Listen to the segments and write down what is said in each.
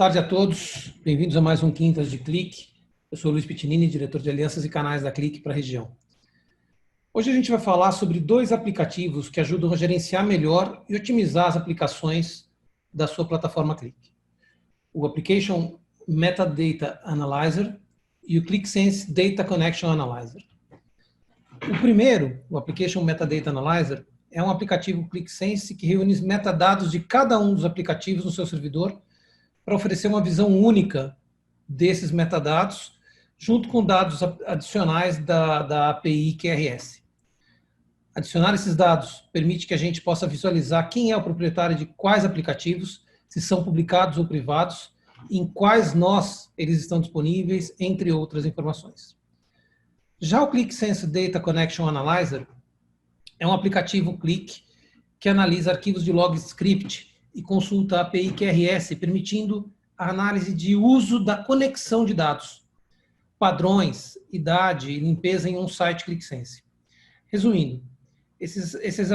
tarde a todos, bem-vindos a mais um Quintas de Clique. Eu sou o Luiz Pitinini, diretor de alianças e canais da Clique para a região. Hoje a gente vai falar sobre dois aplicativos que ajudam a gerenciar melhor e otimizar as aplicações da sua plataforma Clique. O Application Metadata Analyzer e o ClickSense Data Connection Analyzer. O primeiro, o Application Metadata Analyzer, é um aplicativo ClickSense que reúne os metadados de cada um dos aplicativos no seu servidor para oferecer uma visão única desses metadados, junto com dados adicionais da API QRS. Adicionar esses dados permite que a gente possa visualizar quem é o proprietário de quais aplicativos, se são publicados ou privados, em quais nós eles estão disponíveis, entre outras informações. Já o ClickSense Data Connection Analyzer é um aplicativo Click que analisa arquivos de log script e consulta a API QRS, permitindo a análise de uso da conexão de dados, padrões, idade e limpeza em um site ClickSense. Resumindo, esse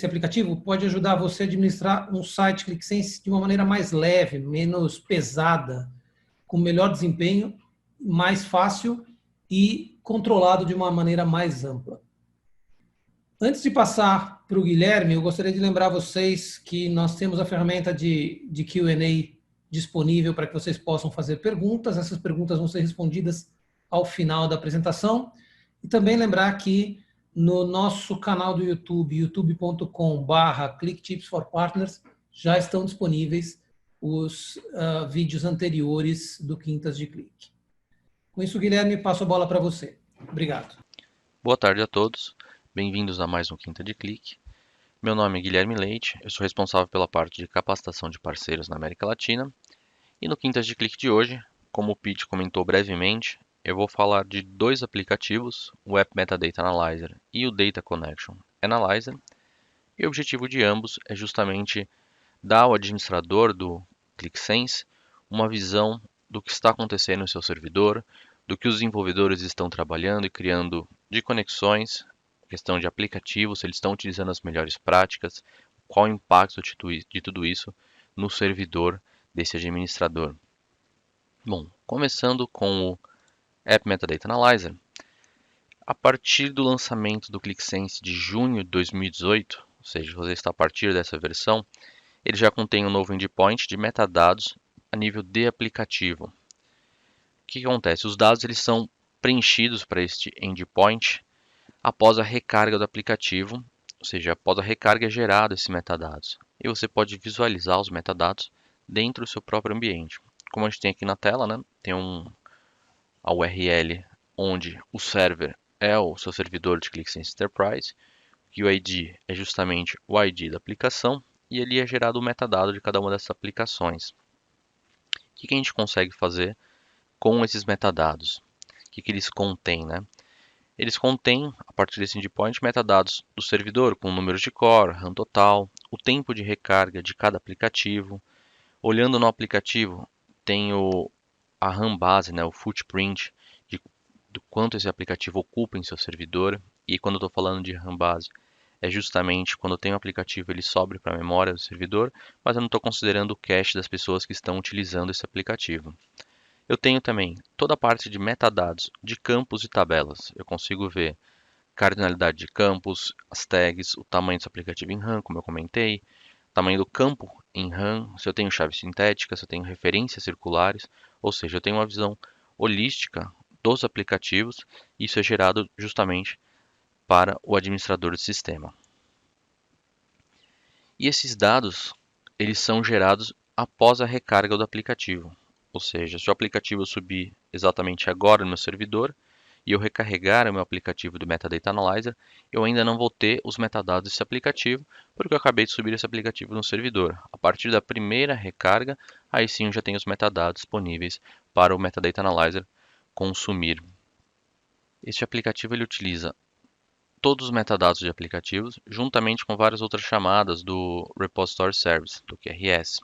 aplicativo pode ajudar você a administrar um site ClickSense de uma maneira mais leve, menos pesada, com melhor desempenho, mais fácil e controlado de uma maneira mais ampla. Antes de passar para o Guilherme, eu gostaria de lembrar vocês que nós temos a ferramenta de Q&A disponível para que vocês possam fazer perguntas. Essas perguntas vão ser respondidas ao final da apresentação. E também lembrar que no nosso canal do YouTube, youtube.com/clicktipsforpartners, já estão disponíveis os vídeos anteriores do Quintas de Clique. Com isso, Guilherme, passo a bola para você. Obrigado. Boa tarde a todos. Bem-vindos a mais um Quinta de Clique. Meu nome é Guilherme Leite, eu sou responsável pela parte de capacitação de parceiros na América Latina. E no Quintas de Clique de hoje, como o Pete comentou brevemente, eu vou falar de dois aplicativos, o App Metadata Analyzer e o Data Connection Analyzer. E o objetivo de ambos é justamente dar ao administrador do ClickSense uma visão do que está acontecendo no seu servidor, do que os desenvolvedores estão trabalhando e criando de conexões, questão de aplicativos, se eles estão utilizando as melhores práticas, qual o impacto de tudo isso no servidor desse administrador. Bom, começando com o App Metadata Analyzer, a partir do lançamento do ClickSense de junho de 2018, ou seja, você está a partir dessa versão, ele já contém um novo endpoint de metadados a nível de aplicativo. O que acontece? Os dados eles são preenchidos para este endpoint após a recarga do aplicativo, ou seja, após a recarga é gerado esses metadados. E você pode visualizar os metadados dentro do seu próprio ambiente. Como a gente tem aqui na tela, né, tem a URL onde o server é o seu servidor de ClickSense Enterprise, e o ID é justamente o ID da aplicação, e ali é gerado o metadado de cada uma dessas aplicações. O que a gente consegue fazer com esses metadados? O que eles contêm, né? Eles contêm, a partir desse endpoint, metadados do servidor, com números de core, RAM total, o tempo de recarga de cada aplicativo. Olhando no aplicativo, tem a RAM base, né, o footprint, do quanto esse aplicativo ocupa em seu servidor. E quando eu estou falando de RAM base, é justamente quando eu tenho um aplicativo, ele sobe para a memória do servidor, mas eu não estou considerando o cache das pessoas que estão utilizando esse aplicativo. Eu tenho também toda a parte de metadados de campos e tabelas. Eu consigo ver cardinalidade de campos, as tags, o tamanho desse aplicativo em RAM, como eu comentei, tamanho do campo em RAM, se eu tenho chave sintética, se eu tenho referências circulares, ou seja, eu tenho uma visão holística dos aplicativos. Isso é gerado justamente para o administrador do sistema. E esses dados, eles são gerados após a recarga do aplicativo. Ou seja, se o aplicativo subir exatamente agora no meu servidor e eu recarregar o meu aplicativo do Metadata Analyzer, eu ainda não vou ter os metadados desse aplicativo, porque eu acabei de subir esse aplicativo no servidor. A partir da primeira recarga, aí sim eu já tenho os metadados disponíveis para o Metadata Analyzer consumir. Este aplicativo ele utiliza todos os metadados de aplicativos, juntamente com várias outras chamadas do Repository Service, do QRS.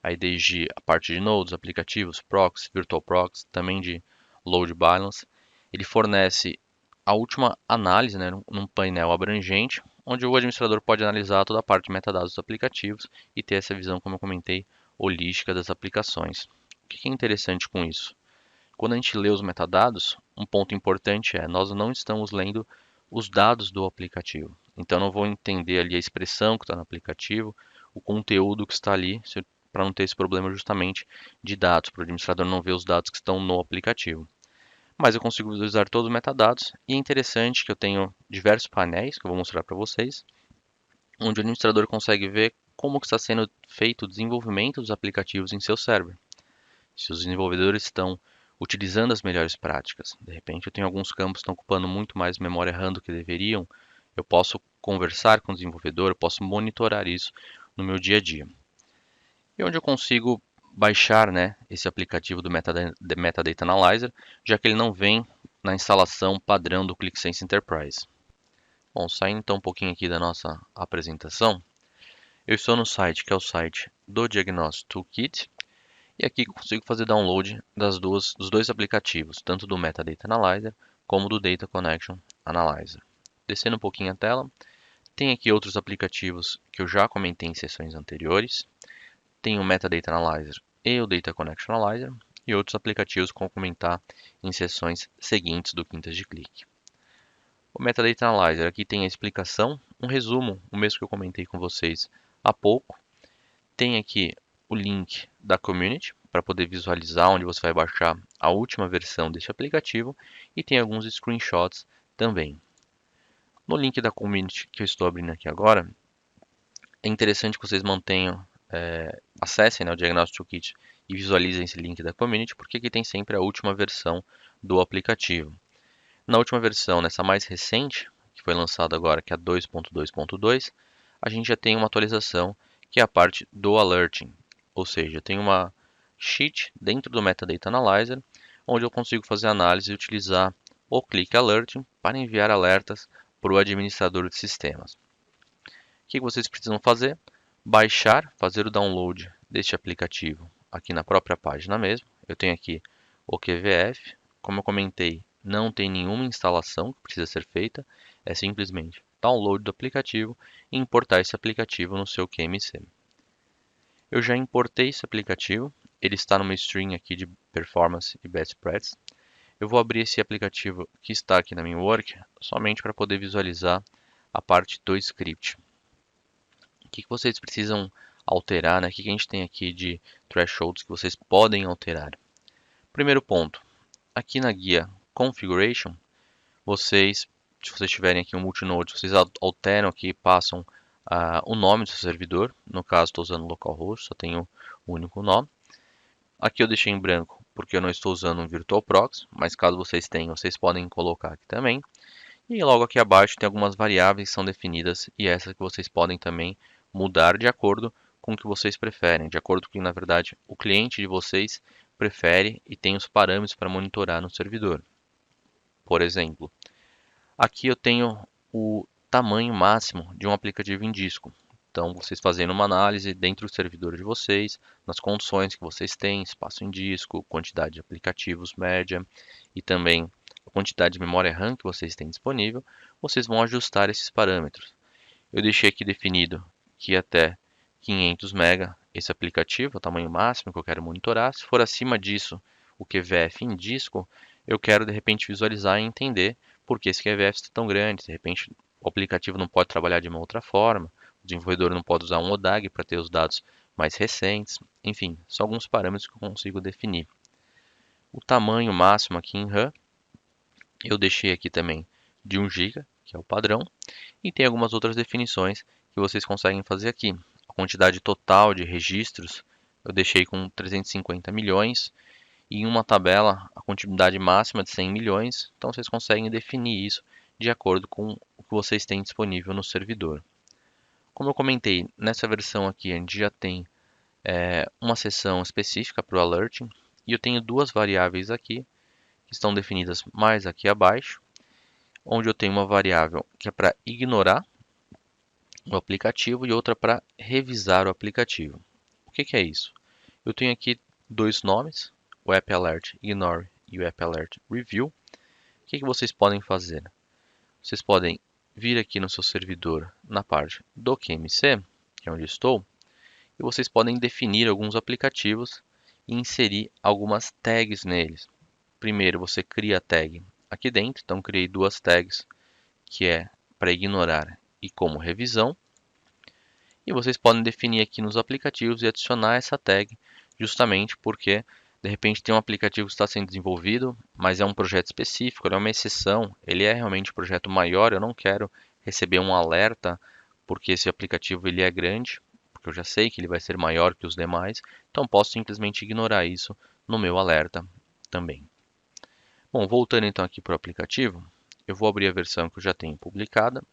Aí desde a parte de nodes, aplicativos, proxy, virtual proxy, também de load balance. Ele fornece a última análise, né, num painel abrangente, onde o administrador pode analisar toda a parte de metadados dos aplicativos e ter essa visão, como eu comentei, holística das aplicações. que é interessante com isso? Quando a gente lê os metadados, um ponto importante é nós não estamos lendo os dados do aplicativo. Então, eu não vou entender ali a expressão que está no aplicativo, o conteúdo que está ali, para não ter esse problema justamente de dados, para o administrador não ver os dados que estão no aplicativo. Mas eu consigo visualizar todos os metadados e é interessante que eu tenho diversos painéis que eu vou mostrar para vocês, onde o administrador consegue ver como que está sendo feito o desenvolvimento dos aplicativos em seu server. Se os desenvolvedores estão utilizando as melhores práticas. De repente, eu tenho alguns campos que estão ocupando muito mais memória RAM do que deveriam. Eu posso conversar com o desenvolvedor, eu posso monitorar isso no meu dia a dia. E onde eu consigo baixar, né, esse aplicativo do Metadata Analyzer, já que ele não vem na instalação padrão do ClickSense Enterprise. Bom, saindo então um pouquinho aqui da nossa apresentação, eu estou no site que é o site do Diagnostic Toolkit, e aqui consigo fazer download dos dois aplicativos, tanto do Metadata Analyzer como do Data Connection Analyzer. Descendo um pouquinho a tela, tem aqui outros aplicativos que eu já comentei em sessões anteriores. Tem o Metadata Analyzer e o Data Connection Analyzer, e outros aplicativos que eu vou comentar em sessões seguintes do Quintas de Clique. O Metadata Analyzer aqui tem a explicação, um resumo, o mesmo que eu comentei com vocês há pouco. Tem aqui o link da community para poder visualizar onde você vai baixar a última versão deste aplicativo e tem alguns screenshots também. No link da community que eu estou abrindo aqui agora, é interessante que vocês mantenham, acessem, né, o Diagnostic Toolkit e visualizem esse link da community, porque aqui tem sempre a última versão do aplicativo. Na última versão, nessa mais recente, que foi lançada agora, que é a 2.2.2, a gente já tem uma atualização que é a parte do alerting. Ou seja, tem uma sheet dentro do Metadata Analyzer, onde eu consigo fazer análise e utilizar o Click Alerting para enviar alertas para o administrador de sistemas. O que vocês precisam fazer? Baixar, fazer o download deste aplicativo aqui na própria página mesmo. Eu tenho aqui o QVF, como eu comentei, não tem nenhuma instalação que precisa ser feita, é simplesmente download do aplicativo e importar esse aplicativo no seu QMC. Eu já importei esse aplicativo, ele está numa string aqui de performance e best practice. Eu vou abrir esse aplicativo que está aqui na minha work somente para poder visualizar a parte do script. O que vocês precisam alterar, né? O que a gente tem aqui de thresholds que vocês podem alterar? Primeiro ponto, aqui na guia Configuration, se vocês tiverem aqui um multinode, vocês alteram aqui, passam o nome do seu servidor. No caso, estou usando localhost, só tenho um único nome. Aqui eu deixei em branco porque eu não estou usando um virtual proxy, mas caso vocês tenham, vocês podem colocar aqui também. E logo aqui abaixo tem algumas variáveis que são definidas e essas que vocês podem também mudar de acordo com o que vocês preferem, de acordo com o que, na verdade, o cliente de vocês prefere e tem os parâmetros para monitorar no servidor. Por exemplo, aqui eu tenho o tamanho máximo de um aplicativo em disco. Então, vocês fazendo uma análise dentro do servidor de vocês, nas condições que vocês têm, espaço em disco, quantidade de aplicativos média e também a quantidade de memória RAM que vocês têm disponível, vocês vão ajustar esses parâmetros. Eu deixei aqui definido que até 500 MB esse aplicativo, é o tamanho máximo que eu quero monitorar. Se for acima disso, o QVF em disco, eu quero de repente visualizar e entender por que esse QVF está tão grande. De repente o aplicativo não pode trabalhar de uma outra forma, o desenvolvedor não pode usar um ODAG para ter os dados mais recentes. Enfim, são alguns parâmetros que eu consigo definir. O tamanho máximo aqui em RAM, eu deixei aqui também de 1 GB, que é o padrão, e tem algumas outras definições que vocês conseguem fazer aqui. A quantidade total de registros eu deixei com 350 milhões e em uma tabela a quantidade máxima de 100 milhões, então vocês conseguem definir isso de acordo com o que vocês têm disponível no servidor. Como eu comentei, nessa versão aqui a gente já tem uma seção específica para o alerting e eu tenho duas variáveis aqui que estão definidas mais aqui abaixo, onde eu tenho uma variável que é para ignorar o aplicativo e outra para revisar o aplicativo. O que é isso? Eu tenho aqui dois nomes, o App Alert Ignore e o App Alert Review. O que vocês podem fazer? Vocês podem vir aqui no seu servidor na parte do QMC, que é onde estou, e vocês podem definir alguns aplicativos e inserir algumas tags neles. Primeiro você cria a tag aqui dentro, então criei duas tags, que é para ignorar e como revisão. E vocês podem definir aqui nos aplicativos e adicionar essa tag, justamente porque de repente tem um aplicativo que está sendo desenvolvido, mas é um projeto específico, ele é uma exceção, ele é realmente um projeto maior, eu não quero receber um alerta porque esse aplicativo ele é grande, porque eu já sei que ele vai ser maior que os demais, então posso simplesmente ignorar isso no meu alerta também. Bom, voltando então aqui para o aplicativo, eu vou abrir a versão que eu já tenho publicada,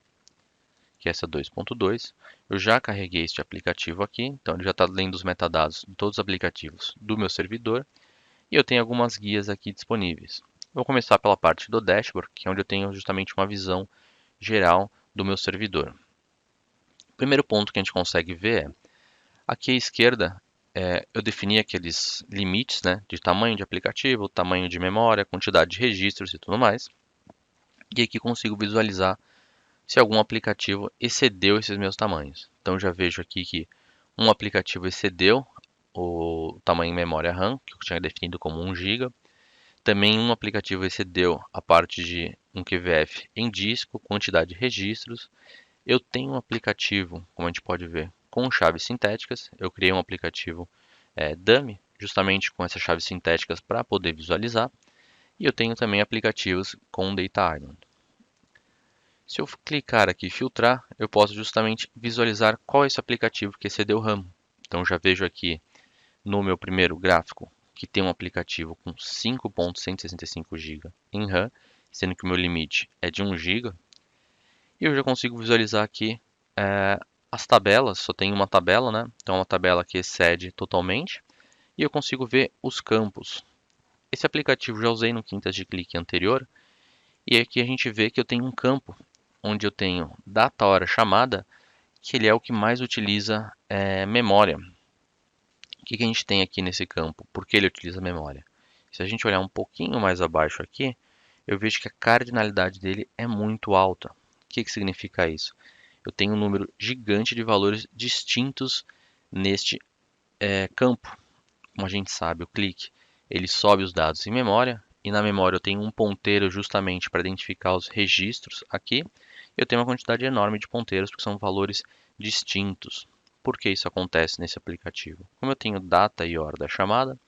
que é essa 2.2. Eu já carreguei este aplicativo aqui, então ele já está lendo os metadados de todos os aplicativos do meu servidor. E eu tenho algumas guias aqui disponíveis. Vou começar pela parte do dashboard, que é onde eu tenho justamente uma visão geral do meu servidor. O primeiro ponto que a gente consegue ver é, aqui à esquerda, eu defini aqueles limites, né, de tamanho de aplicativo, tamanho de memória, quantidade de registros e tudo mais. E aqui consigo visualizar se algum aplicativo excedeu esses meus tamanhos. Então já vejo aqui que um aplicativo excedeu o tamanho em memória RAM, que eu tinha definido como 1 GB. Também um aplicativo excedeu a parte de um QVF em disco, quantidade de registros. Eu tenho um aplicativo, como a gente pode ver, com chaves sintéticas. Eu criei um aplicativo dummy, justamente com essas chaves sintéticas para poder visualizar. E eu tenho também aplicativos com Data Island. Se eu clicar aqui em filtrar, eu posso justamente visualizar qual é esse aplicativo que excedeu o RAM. Então já vejo aqui no meu primeiro gráfico que tem um aplicativo com 5.165 GB em RAM, sendo que o meu limite é de 1 GB. E eu já consigo visualizar aqui as tabelas, só tem uma tabela, né? Então é uma tabela que excede totalmente. E eu consigo ver os campos. Esse aplicativo já usei no Quintas de Clique anterior. E aqui a gente vê que eu tenho um campo onde eu tenho data, hora, chamada, que ele é o que mais utiliza memória. O que a gente tem aqui nesse campo? Por que ele utiliza memória? Se a gente olhar um pouquinho mais abaixo aqui, eu vejo que a cardinalidade dele é muito alta. O que significa isso? Eu tenho um número gigante de valores distintos neste campo. Como a gente sabe, o clique ele sobe os dados em memória, e na memória eu tenho um ponteiro justamente para identificar os registros aqui. Eu tenho uma quantidade enorme de ponteiros porque são valores distintos. Por que isso acontece nesse aplicativo? Como eu tenho data e hora da chamada,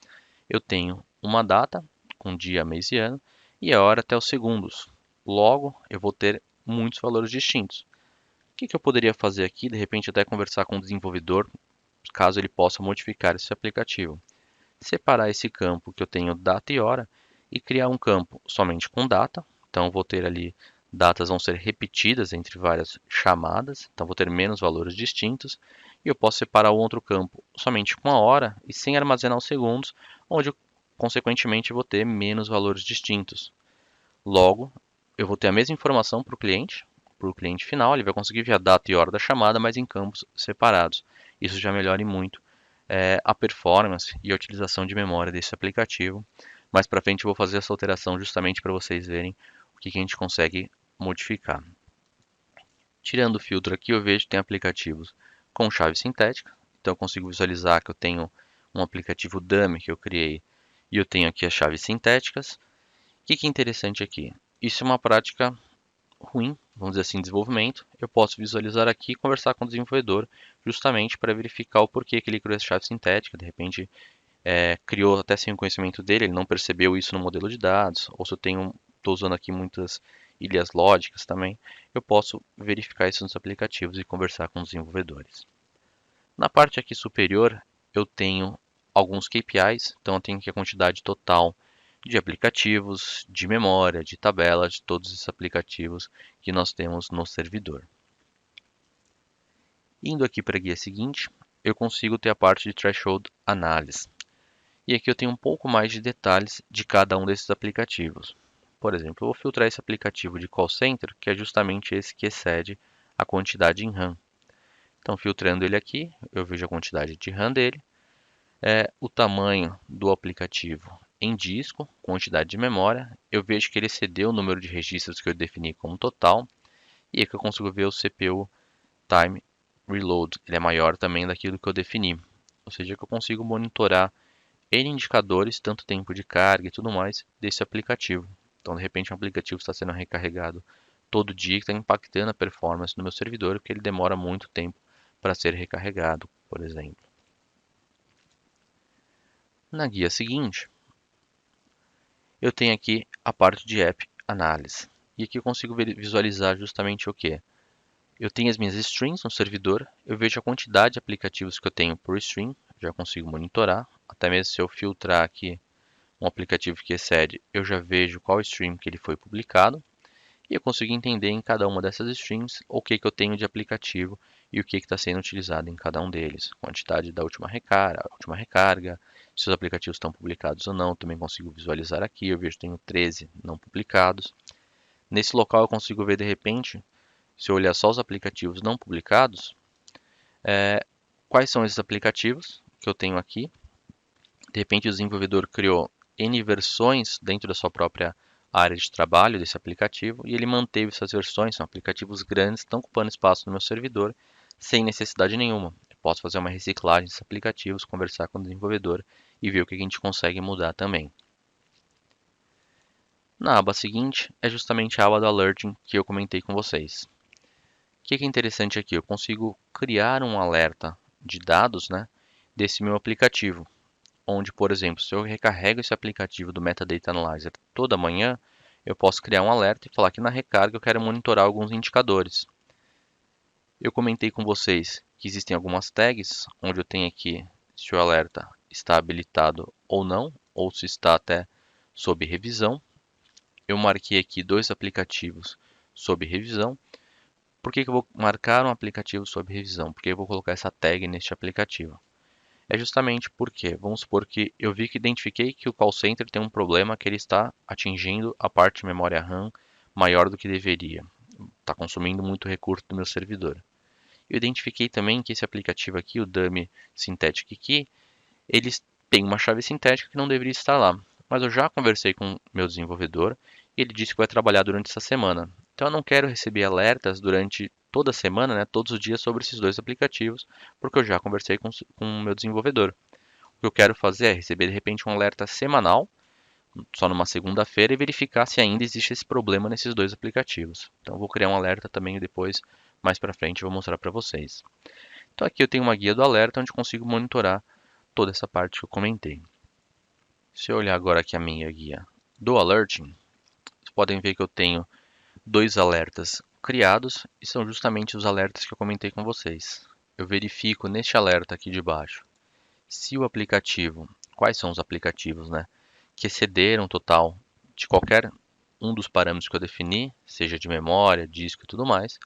eu tenho uma data com dia, mês e ano e a hora até os segundos. Logo, eu vou ter muitos valores distintos. O que eu poderia fazer aqui? De repente, até conversar com o desenvolvedor, caso ele possa modificar esse aplicativo. Separar esse campo que eu tenho data e hora e criar um campo somente com data. Então, vou ter ali datas vão ser repetidas entre várias chamadas, então vou ter menos valores distintos. E eu posso separar o outro campo somente com a hora e sem armazenar os segundos, onde eu, consequentemente, vou ter menos valores distintos. Logo, eu vou ter a mesma informação para o cliente final, ele vai conseguir ver a data e hora da chamada, mas em campos separados. Isso já melhora muito a performance e a utilização de memória desse aplicativo. Mais para frente eu vou fazer essa alteração justamente para vocês verem o que a gente consegue modificar. Tirando o filtro aqui, eu vejo que tem aplicativos com chave sintética. Então eu consigo visualizar que eu tenho um aplicativo dummy que eu criei e eu tenho aqui as chaves sintéticas. O que é interessante aqui? Isso é uma prática ruim, vamos dizer assim, desenvolvimento. Eu posso visualizar aqui e conversar com o desenvolvedor justamente para verificar o porquê que ele criou essa chave sintética. De repente, criou até sem o conhecimento dele, ele não percebeu isso no modelo de dados, ou se eu estou usando aqui muitas ilhas lógicas também, eu posso verificar isso nos aplicativos e conversar com os desenvolvedores. Na parte aqui superior, eu tenho alguns KPIs, então eu tenho aqui a quantidade total de aplicativos, de memória, de tabela, de todos esses aplicativos que nós temos no servidor. Indo aqui para a guia seguinte, eu consigo ter a parte de Threshold Analysis. E aqui eu tenho um pouco mais de detalhes de cada um desses aplicativos. Por exemplo, eu vou filtrar esse aplicativo de call center, que é justamente esse que excede a quantidade em RAM. Então, filtrando ele aqui, eu vejo a quantidade de RAM dele, o tamanho do aplicativo em disco, quantidade de memória. Eu vejo que ele excedeu o número de registros que eu defini como total. E aqui eu consigo ver o CPU Time Reload. Ele é maior também daquilo que eu defini. Ou seja, que eu consigo monitorar N indicadores, tanto tempo de carga e tudo mais, desse aplicativo. Então, de repente, um aplicativo está sendo recarregado todo dia, que está impactando a performance do meu servidor, porque ele demora muito tempo para ser recarregado, por exemplo. Na guia seguinte, eu tenho aqui a parte de App Análise. E aqui eu consigo visualizar justamente o que? Eu tenho as minhas streams no servidor, eu vejo a quantidade de aplicativos que eu tenho por stream, já consigo monitorar, até mesmo se eu filtrar aqui um aplicativo que excede, eu já vejo qual stream que ele foi publicado, e eu consigo entender em cada uma dessas streams o que eu tenho de aplicativo e o que está sendo utilizado em cada um deles. Quantidade da última recarga, se os aplicativos estão publicados ou não, também consigo visualizar aqui, eu vejo que tenho 13 não publicados. Nesse local eu consigo ver de repente, se eu olhar só os aplicativos não publicados, quais são esses aplicativos que eu tenho aqui. De repente o desenvolvedor criou N versões dentro da sua própria área de trabalho desse aplicativo e ele manteve essas versões, são aplicativos grandes, estão ocupando espaço no meu servidor sem necessidade nenhuma. Eu posso fazer uma reciclagem desses aplicativos, conversar com o desenvolvedor e ver o que a gente consegue mudar também. Na aba seguinte é justamente a aba do Alerting que eu comentei com vocês. O que é interessante aqui? Eu consigo criar um alerta de dados, desse meu aplicativo. Onde, por exemplo, se eu recarrego esse aplicativo do Metadata Analyzer toda manhã, eu posso criar um alerta e falar que na recarga eu quero monitorar alguns indicadores. Eu comentei com vocês que existem algumas tags, onde eu tenho aqui se o alerta está habilitado ou não, ou se está até sob revisão. Eu marquei aqui 2 aplicativos sob revisão. Por que eu vou marcar um aplicativo sob revisão? Porque eu vou colocar essa tag neste aplicativo. É justamente porque, vamos supor que eu vi que identifiquei que o call center tem um problema que ele está atingindo a parte de memória RAM maior do que deveria. Está consumindo muito recurso do meu servidor. Eu identifiquei também que esse aplicativo aqui, o Dummy Synthetic Key, ele tem uma chave sintética que não deveria estar lá. Mas eu já conversei com o meu desenvolvedor e ele disse que vai trabalhar durante essa semana. Então eu não quero receber alertas durante toda a semana, todos os dias sobre esses 2 aplicativos, porque eu já conversei com o meu desenvolvedor. O que eu quero fazer é receber de repente um alerta semanal, só numa segunda-feira, e verificar se ainda existe esse problema nesses 2 aplicativos. Então eu vou criar um alerta também depois, mais para frente, eu vou mostrar para vocês. Então aqui eu tenho uma guia do alerta onde consigo monitorar toda essa parte que eu comentei. Se eu olhar agora aqui a minha guia do Alerting, vocês podem ver que eu tenho 2 alertas criados e são justamente os alertas que eu comentei com vocês. Eu verifico neste alerta aqui de baixo se o aplicativo, quais são os aplicativos, que excederam o total de qualquer um dos parâmetros que eu defini, seja de memória, disco e tudo mais.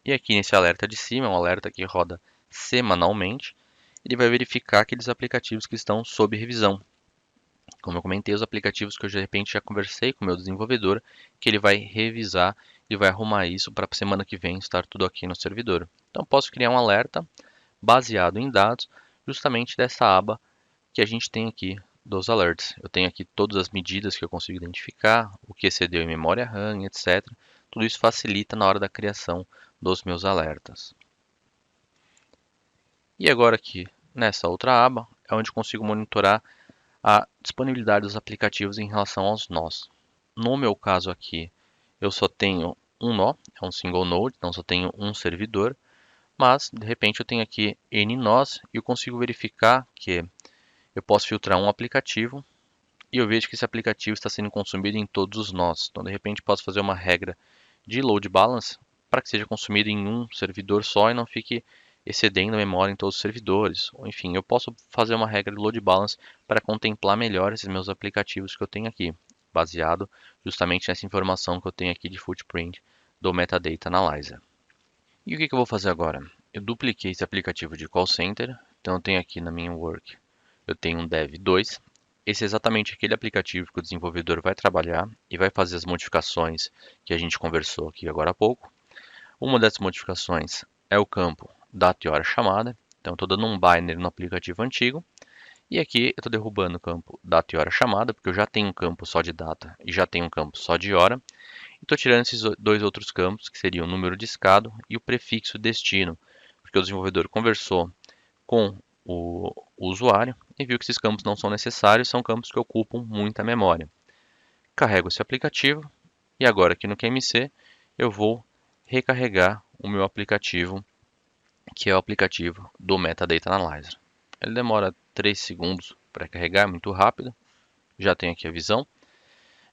E aqui nesse alerta de cima, é um alerta que roda semanalmente, ele vai verificar aqueles aplicativos que estão sob revisão. Como eu comentei, os aplicativos que eu de repente já conversei com o meu desenvolvedor, que ele vai revisar e vai arrumar isso para a semana que vem estar tudo aqui no servidor. Então posso criar um alerta baseado em dados, justamente dessa aba que a gente tem aqui dos alerts. Eu tenho aqui todas as medidas que eu consigo identificar, o que excedeu em memória RAM, etc. Tudo isso facilita na hora da criação dos meus alertas. E agora aqui, nessa outra aba, é onde consigo monitorar a disponibilidade dos aplicativos em relação aos nós. No meu caso aqui, eu só tenho um nó, é um single node, então só tenho um servidor, mas de repente eu tenho aqui N nós e eu consigo verificar que eu posso filtrar um aplicativo e eu vejo que esse aplicativo está sendo consumido em todos os nós. Então de repente posso fazer uma regra de load balance para que seja consumido em um servidor só e não fique excedendo a memória em todos os servidores. Ou, enfim, eu posso fazer uma regra de load balance para contemplar melhor esses meus aplicativos que eu tenho aqui, baseado justamente nessa informação que eu tenho aqui de footprint do Metadata Analyzer. E o que eu vou fazer agora? Eu dupliquei esse aplicativo de call center, então eu tenho aqui na minha work, eu tenho um dev2. Esse é exatamente aquele aplicativo que o desenvolvedor vai trabalhar e vai fazer as modificações que a gente conversou aqui agora há pouco. Uma dessas modificações é o campo data e hora chamada. Então, estou dando um binary no aplicativo antigo. E aqui eu estou derrubando o campo data e hora chamada, porque eu já tenho um campo só de data e já tenho um campo só de hora. E estou tirando esses 2 outros campos, que seriam o número discado e o prefixo destino, porque o desenvolvedor conversou com o usuário e viu que esses campos não são necessários, são campos que ocupam muita memória. Carrego esse aplicativo e agora aqui no QMC eu vou recarregar o meu aplicativo, que é o aplicativo do Metadata Analyzer. Ele demora 3 segundos para carregar, é muito rápido. Já tenho aqui a visão.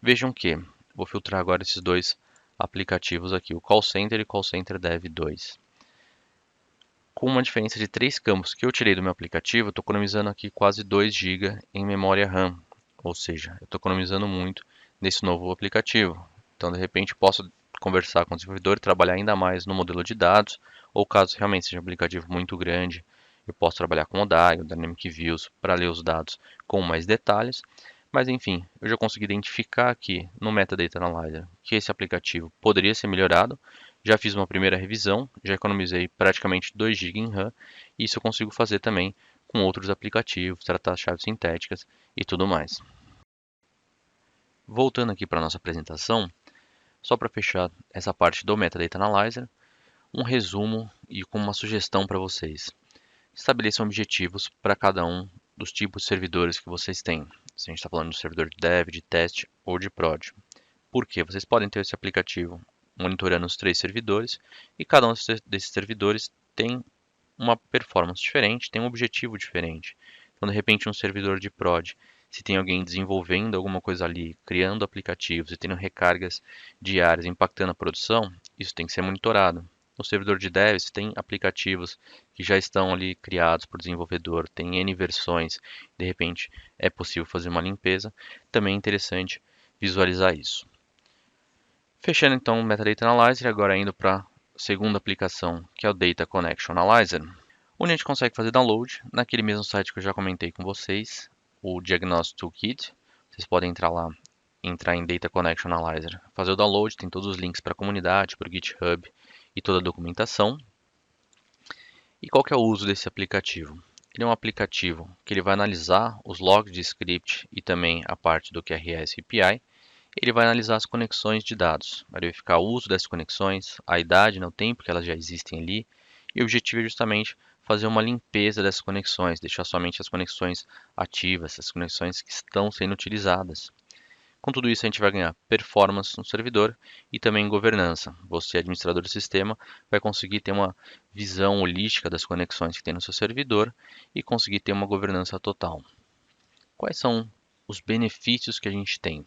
Vejam que vou filtrar agora esses dois aplicativos aqui, o Call Center e o Call Center Dev 2. Com uma diferença de 3 campos que eu tirei do meu aplicativo, estou economizando aqui quase 2 GB em memória RAM. Ou seja, eu estou economizando muito nesse novo aplicativo. Então, de repente, posso conversar com o desenvolvedor e trabalhar ainda mais no modelo de dados, ou caso realmente seja um aplicativo muito grande, eu posso trabalhar com ODI, o Dynamic Views, para ler os dados com mais detalhes. Mas enfim, eu já consegui identificar aqui no Metadata Analyzer que esse aplicativo poderia ser melhorado. Já fiz uma primeira revisão, já economizei praticamente 2 GB em RAM, e isso eu consigo fazer também com outros aplicativos, tratar chaves sintéticas e tudo mais. Voltando aqui para a nossa apresentação, só para fechar essa parte do Metadata Analyzer, um resumo e com uma sugestão para vocês. Estabeleçam objetivos para cada um dos tipos de servidores que vocês têm. Se a gente está falando de servidor de dev, de teste ou de prod. Por quê? Vocês podem ter esse aplicativo monitorando os 3 servidores e cada um desses servidores tem uma performance diferente, tem um objetivo diferente. Então, de repente, um servidor de prod, se tem alguém desenvolvendo alguma coisa ali, criando aplicativos e tendo recargas diárias impactando a produção, isso tem que ser monitorado. No servidor de dev, se tem aplicativos que já estão ali criados por desenvolvedor, tem N versões, de repente é possível fazer uma limpeza, também é interessante visualizar isso. Fechando então o Metadata Analyzer, agora indo para a segunda aplicação, que é o Data Connection Analyzer, onde a gente consegue fazer download naquele mesmo site que eu já comentei com vocês, o Diagnostic Toolkit. Vocês podem entrar em Data Connection Analyzer, fazer o download, tem todos os links para a comunidade, para o GitHub e toda a documentação. E qual que é o uso desse aplicativo? Ele é um aplicativo que ele vai analisar os logs de script e também a parte do QRS API. Ele vai analisar as conexões de dados, vai verificar o uso dessas conexões, a idade, o tempo que elas já existem ali. E o objetivo é justamente fazer uma limpeza dessas conexões, deixar somente as conexões ativas, as conexões que estão sendo utilizadas. Com tudo isso, a gente vai ganhar performance no servidor e também governança. Você, administrador do sistema, vai conseguir ter uma visão holística das conexões que tem no seu servidor e conseguir ter uma governança total. Quais são os benefícios que a gente tem?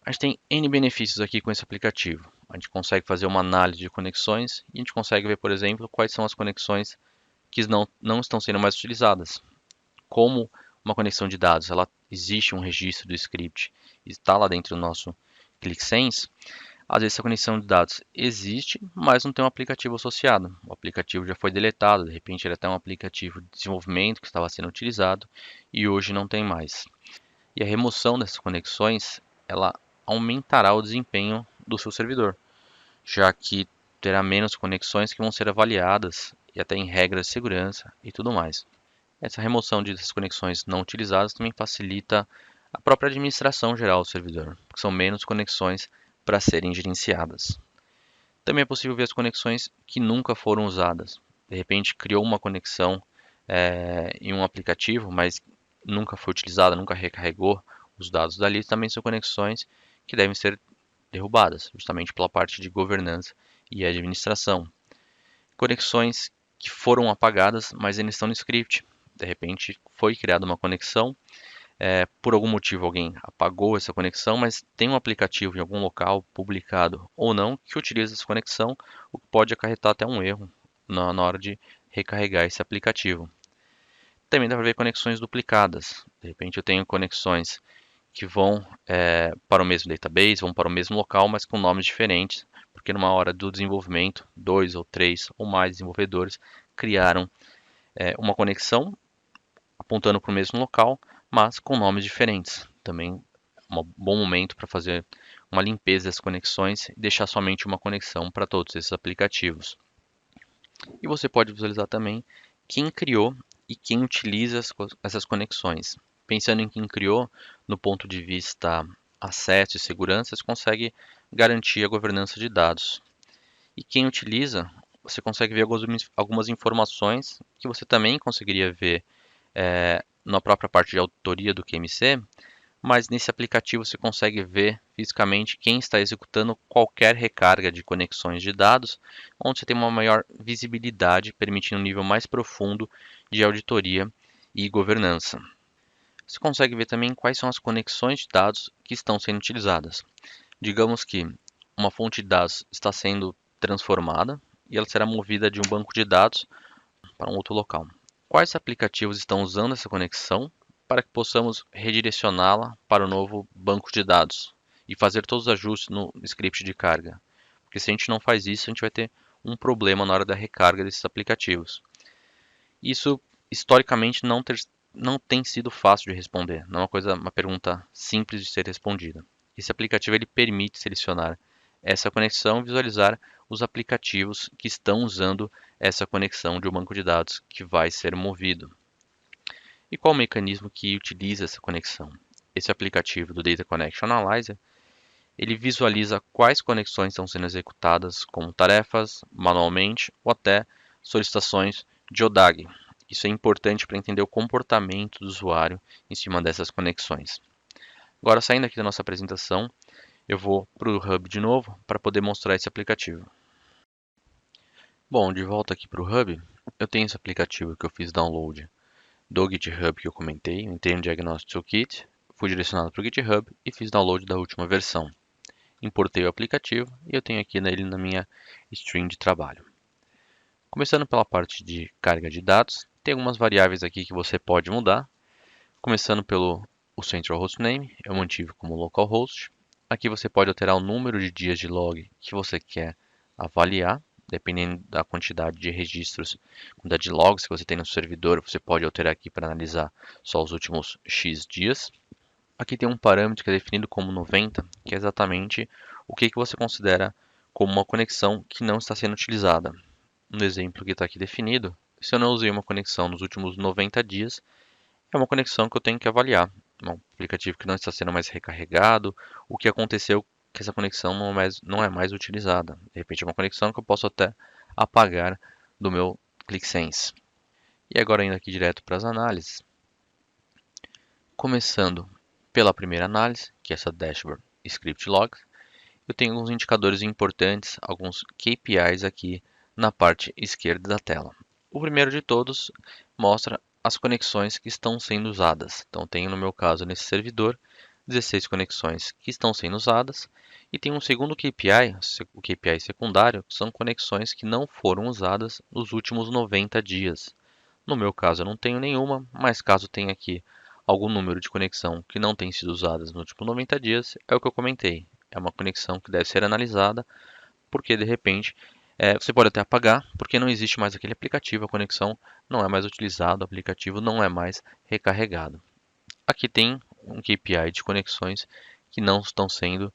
A gente tem N benefícios aqui com esse aplicativo. A gente consegue fazer uma análise de conexões e a gente consegue ver, por exemplo, quais são as conexões que não estão sendo mais utilizadas. Como uma conexão de dados, ela existe um registro do script, está lá dentro do nosso ClickSense. Às vezes essa conexão de dados existe, mas não tem um aplicativo associado. O aplicativo já foi deletado, de repente ele até um aplicativo de desenvolvimento que estava sendo utilizado e hoje não tem mais. E a remoção dessas conexões, ela aumentará o desempenho do seu servidor, já que terá menos conexões que vão ser avaliadas e até em regras de segurança e tudo mais. Essa remoção dessas conexões não utilizadas também facilita a própria administração geral do servidor, porque são menos conexões para serem gerenciadas. Também é possível ver as conexões que nunca foram usadas. De repente criou uma conexão em um aplicativo, mas nunca foi utilizada, nunca recarregou os dados dali. Também são conexões que devem ser derrubadas, justamente pela parte de governança e administração. Conexões que foram apagadas, mas ainda estão no script. De repente foi criada uma conexão, por algum motivo alguém apagou essa conexão, mas tem um aplicativo em algum local, publicado ou não, que utiliza essa conexão, o que pode acarretar até um erro na hora de recarregar esse aplicativo. Também dá para ver conexões duplicadas. De repente eu tenho conexões que vão para o mesmo database, vão para o mesmo local, mas com nomes diferentes, porque numa hora do desenvolvimento, 2 ou 3 ou mais desenvolvedores criaram uma conexão apontando para o mesmo local, mas com nomes diferentes. Também um bom momento para fazer uma limpeza das conexões e deixar somente uma conexão para todos esses aplicativos. E você pode visualizar também quem criou e quem utiliza essas conexões. Pensando em quem criou, no ponto de vista acesso e segurança, você consegue garantir a governança de dados. E quem utiliza, você consegue ver algumas informações que você também conseguiria ver na própria parte de auditoria do QMC, mas nesse aplicativo você consegue ver fisicamente quem está executando qualquer recarga de conexões de dados, onde você tem uma maior visibilidade, permitindo um nível mais profundo de auditoria e governança. Você consegue ver também quais são as conexões de dados que estão sendo utilizadas. Digamos que uma fonte de dados está sendo transformada e ela será movida de um banco de dados para um outro local. Quais aplicativos estão usando essa conexão para que possamos redirecioná-la para o novo banco de dados e fazer todos os ajustes no script de carga? Porque se a gente não faz isso, a gente vai ter um problema na hora da recarga desses aplicativos. Isso, historicamente, não tem sido fácil de responder. Não é uma pergunta simples de ser respondida. Esse aplicativo ele permite selecionar essa conexão e visualizar os aplicativos que estão usando essa conexão de um banco de dados que vai ser movido. E qual o mecanismo que utiliza essa conexão? Esse aplicativo do Data Connection Analyzer, ele visualiza quais conexões estão sendo executadas como tarefas, manualmente ou até solicitações de ODAG. Isso é importante para entender o comportamento do usuário em cima dessas conexões. Agora, saindo aqui da nossa apresentação, eu vou para o Hub de novo para poder mostrar esse aplicativo. Bom, de volta aqui para o Hub, eu tenho esse aplicativo que eu fiz download do GitHub que eu comentei, o Interim Diagnostic Toolkit, fui direcionado para o GitHub e fiz download da última versão. Importei o aplicativo e eu tenho aqui ele na minha stream de trabalho. Começando pela parte de carga de dados, tem algumas variáveis aqui que você pode mudar. Começando pelo Central Hostname, eu mantive como localhost. Aqui você pode alterar o número de dias de log que você quer avaliar, dependendo da quantidade de registros, quantidade de logs que você tem no servidor, você pode alterar aqui para analisar só os últimos X dias. Aqui tem um parâmetro que é definido como 90, que é exatamente o que você considera como uma conexão que não está sendo utilizada. No exemplo que está aqui definido, se eu não usei uma conexão nos últimos 90 dias, é uma conexão que eu tenho que avaliar. Um aplicativo que não está sendo mais recarregado, o que aconteceu que essa conexão não é mais utilizada. De repente é uma conexão que eu posso até apagar do meu ClickSense. E agora indo aqui direto para as análises. Começando pela primeira análise, que é essa Dashboard Script Logs, eu tenho alguns indicadores importantes, alguns KPIs aqui na parte esquerda da tela. O primeiro de todos mostra as conexões que estão sendo usadas. Então, tenho no meu caso, nesse servidor, 16 conexões que estão sendo usadas. E tem um segundo KPI, o KPI secundário, que são conexões que não foram usadas nos últimos 90 dias. No meu caso, eu não tenho nenhuma, mas caso tenha aqui algum número de conexão que não tem sido usadas nos últimos 90 dias, é o que eu comentei. É uma conexão que deve ser analisada, porque de repente você pode até apagar, porque não existe mais aquele aplicativo, a conexão não é mais utilizada, o aplicativo não é mais recarregado. Aqui tem um KPI de conexões que não estão sendo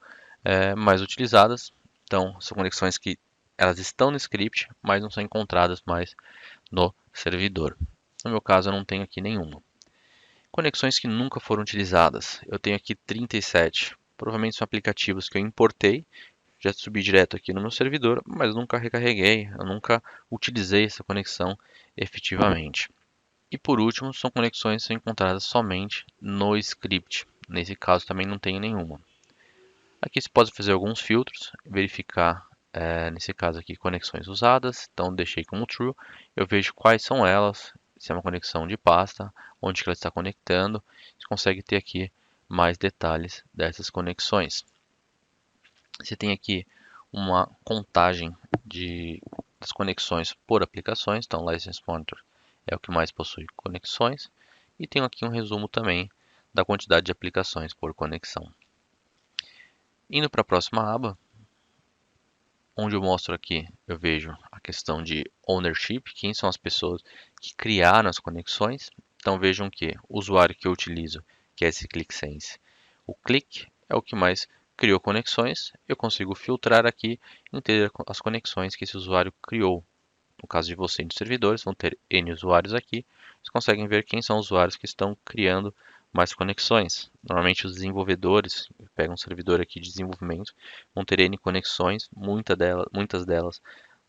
mais utilizadas. Então, são conexões que elas estão no script, mas não são encontradas mais no servidor. No meu caso, eu não tenho aqui nenhuma. Conexões que nunca foram utilizadas. Eu tenho aqui 37. Provavelmente são aplicativos que eu importei, já subi direto aqui no meu servidor, mas nunca recarreguei, eu nunca utilizei essa conexão efetivamente. E por último, são conexões que são encontradas somente no script. Nesse caso também não tenho nenhuma. Aqui você pode fazer alguns filtros, verificar, nesse caso aqui, conexões usadas. Então deixei como true, eu vejo quais são elas, se é uma conexão de pasta, onde que ela está conectando. Você consegue ter aqui mais detalhes dessas conexões. Você tem aqui uma contagem das conexões por aplicações. Então, License Monitor é o que mais possui conexões. E tenho aqui um resumo também da quantidade de aplicações por conexão. Indo para a próxima aba, onde eu mostro aqui, eu vejo a questão de ownership, quem são as pessoas que criaram as conexões. Então vejam que o usuário que eu utilizo, que é esse ClickSense, o Click é o que mais criou conexões. Eu consigo filtrar aqui e entender as conexões que esse usuário criou. No caso de você e dos servidores, vão ter N usuários aqui. Vocês conseguem ver quem são os usuários que estão criando mais conexões. Normalmente os desenvolvedores, pegam um servidor aqui de desenvolvimento, vão ter N conexões, muitas delas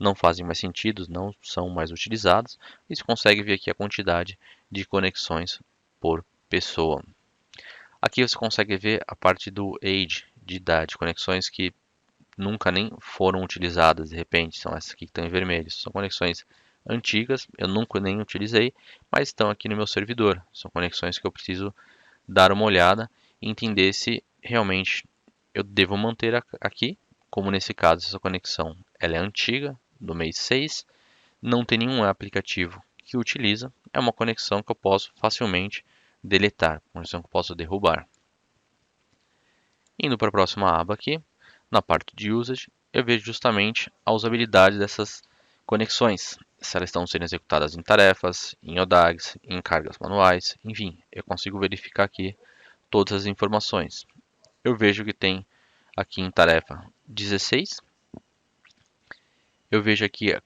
não fazem mais sentido, não são mais utilizadas, e você consegue ver aqui a quantidade de conexões por pessoa. Aqui você consegue ver a parte do age, de idade, conexões que nunca nem foram utilizadas, de repente, são essas aqui que estão em vermelho. São conexões antigas, eu nunca nem utilizei, mas estão aqui no meu servidor. São conexões que eu preciso dar uma olhada e entender se realmente eu devo manter aqui, como nesse caso, essa conexão ela é antiga, do mês 6, não tem nenhum aplicativo que utiliza, é uma conexão que eu posso facilmente deletar, uma conexão que eu posso derrubar. Indo para a próxima aba aqui, na parte de Usage, eu vejo justamente a usabilidade dessas conexões, se elas estão sendo executadas em tarefas, em ODAGs, em cargas manuais, enfim, eu consigo verificar aqui todas as informações. Eu vejo que tem aqui em tarefa 16, eu vejo aqui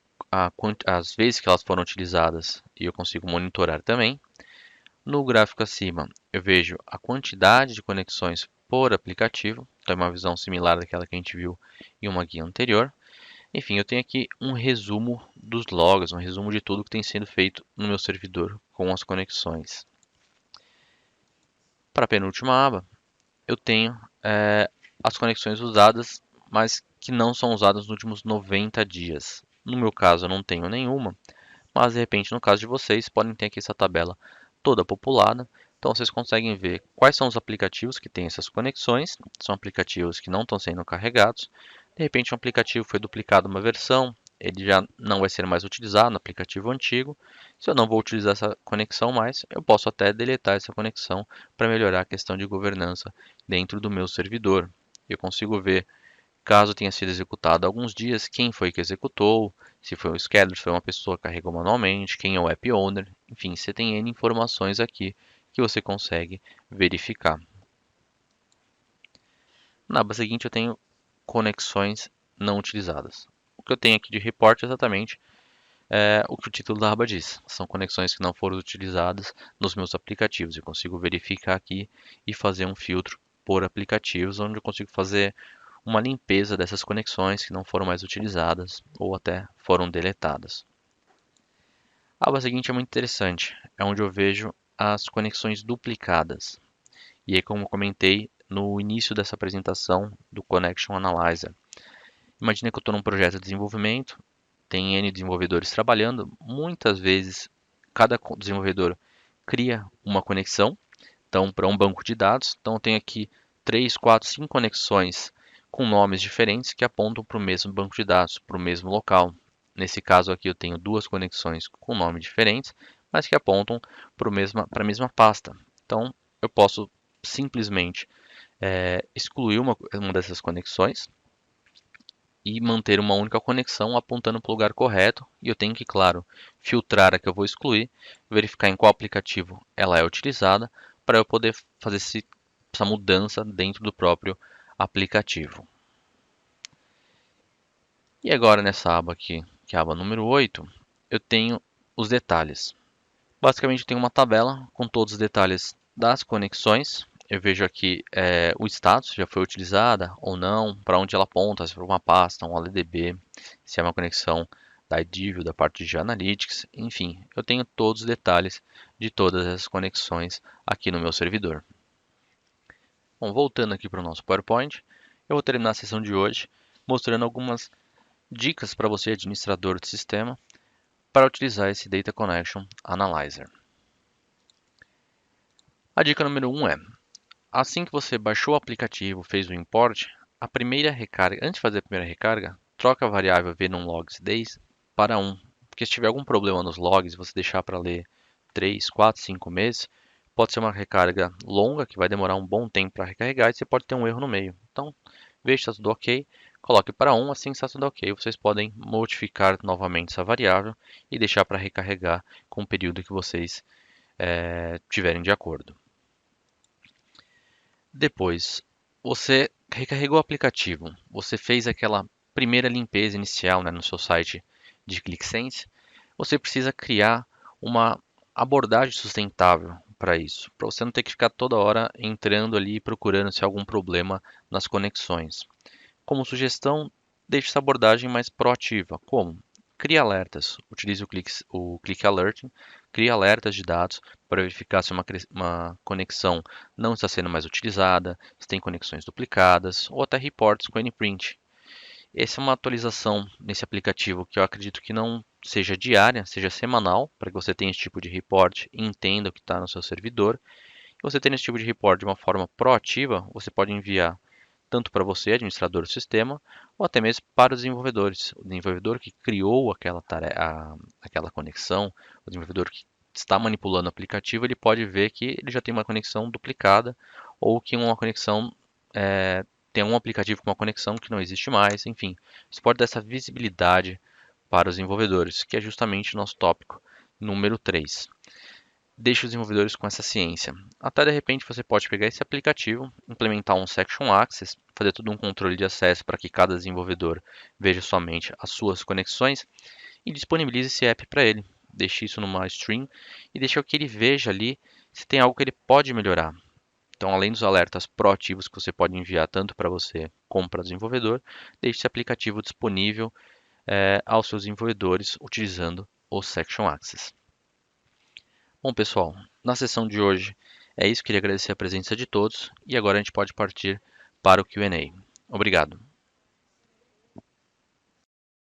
as vezes que elas foram utilizadas e eu consigo monitorar também. No gráfico acima, eu vejo a quantidade de conexões por aplicativo, então é uma visão similar daquela que a gente viu em uma guia anterior. Enfim, eu tenho aqui um resumo dos logs, um resumo de tudo que tem sido feito no meu servidor com as conexões. Para a penúltima aba, eu tenho as conexões usadas, mas que não são usadas nos últimos 90 dias. No meu caso, eu não tenho nenhuma, mas de repente, no caso de vocês, podem ter aqui essa tabela toda populada. Então, vocês conseguem ver quais são os aplicativos que têm essas conexões. São aplicativos que não estão sendo carregados. De repente, um aplicativo foi duplicado uma versão, ele já não vai ser mais utilizado no aplicativo antigo. Se eu não vou utilizar essa conexão mais, eu posso até deletar essa conexão para melhorar a questão de governança dentro do meu servidor. Eu consigo ver, caso tenha sido executado há alguns dias, quem foi que executou, se foi o scheduler, se foi uma pessoa que carregou manualmente, quem é o app owner, enfim, você tem N informações aqui que você consegue verificar. Na aba seguinte eu tenho conexões não utilizadas. O que eu tenho aqui de report é exatamente o que o título da aba diz. São conexões que não foram utilizadas nos meus aplicativos. Eu consigo verificar aqui e fazer um filtro por aplicativos, onde eu consigo fazer uma limpeza dessas conexões que não foram mais utilizadas ou até foram deletadas. A aba seguinte é muito interessante, é onde eu vejo as conexões duplicadas. E aí, como eu comentei no início dessa apresentação do Connection Analyzer, imagine que eu estou num projeto de desenvolvimento, tem N desenvolvedores trabalhando, muitas vezes cada desenvolvedor cria uma conexão, então para um banco de dados, então eu tenho aqui 3, 4, 5 conexões com nomes diferentes que apontam para o mesmo banco de dados, para o mesmo local. Nesse caso aqui eu tenho duas conexões com nomes diferentes, mas que apontam para a mesma pasta. Então eu posso simplesmente excluir uma dessas conexões e manter uma única conexão apontando para o lugar correto. E eu tenho que, claro, filtrar a que eu vou excluir, verificar em qual aplicativo ela é utilizada, para eu poder fazer essa mudança dentro do próprio aplicativo. E agora nessa aba aqui, que é a aba número 8, eu tenho os detalhes. Basicamente eu tenho uma tabela com todos os detalhes das conexões. Eu vejo aqui o status, já foi utilizada ou não, para onde ela aponta, se for uma pasta, um LDB, se é uma conexão da IDIV, da parte de Analytics, enfim, eu tenho todos os detalhes de todas essas conexões aqui no meu servidor. Bom, voltando aqui para o nosso PowerPoint, eu vou terminar a sessão de hoje mostrando algumas dicas para você, administrador de sistema, para utilizar esse Data Connection Analyzer. A dica número 1 é: assim que você baixou o aplicativo, fez o import, a primeira recarga, antes de fazer a primeira recarga, troca a variável v num logs days para 1. Porque se tiver algum problema nos logs, você deixar para ler 3, 4, 5 meses, pode ser uma recarga longa, que vai demorar um bom tempo para recarregar, e você pode ter um erro no meio. Então, veja se está tudo ok, coloque para 1, assim que está tudo ok, vocês podem modificar novamente essa variável e deixar para recarregar com o período que vocês tiverem de acordo. Depois, você recarregou o aplicativo, você fez aquela primeira limpeza inicial, no seu site de ClickSense, você precisa criar uma abordagem sustentável para isso, para você não ter que ficar toda hora entrando ali e procurando se há algum problema nas conexões. Como sugestão, deixe essa abordagem mais proativa. Como? crie alertas. Utilize o Click Alerting, crie alertas de dados para verificar se uma conexão não está sendo mais utilizada, se tem conexões duplicadas, ou até reports com nprint. Essa é uma atualização nesse aplicativo que eu acredito que não seja diária, seja semanal, para que você tenha esse tipo de report e entenda o que está no seu servidor. E você tendo esse tipo de report de uma forma proativa, você pode enviar tanto para você, administrador do sistema, ou até mesmo para os desenvolvedores. O desenvolvedor que criou aquela conexão, o desenvolvedor que está manipulando o aplicativo, ele pode ver que ele já tem uma conexão duplicada ou que uma conexão tem um aplicativo com uma conexão que não existe mais, enfim. Isso pode dar essa visibilidade para os desenvolvedores, que é justamente o nosso tópico número 3. Deixe os desenvolvedores com essa ciência. Até de repente você pode pegar esse aplicativo, implementar um Section Access, fazer todo um controle de acesso para que cada desenvolvedor veja somente as suas conexões e disponibilize esse app para ele. Deixe isso numa stream e deixe que ele veja ali se tem algo que ele pode melhorar. Então, além dos alertas proativos que você pode enviar tanto para você como para o desenvolvedor, deixe esse aplicativo disponível aos seus desenvolvedores utilizando o Section Access. Bom, pessoal, na sessão de hoje é isso. Queria agradecer a presença de todos e agora a gente pode partir para o Q&A. Obrigado.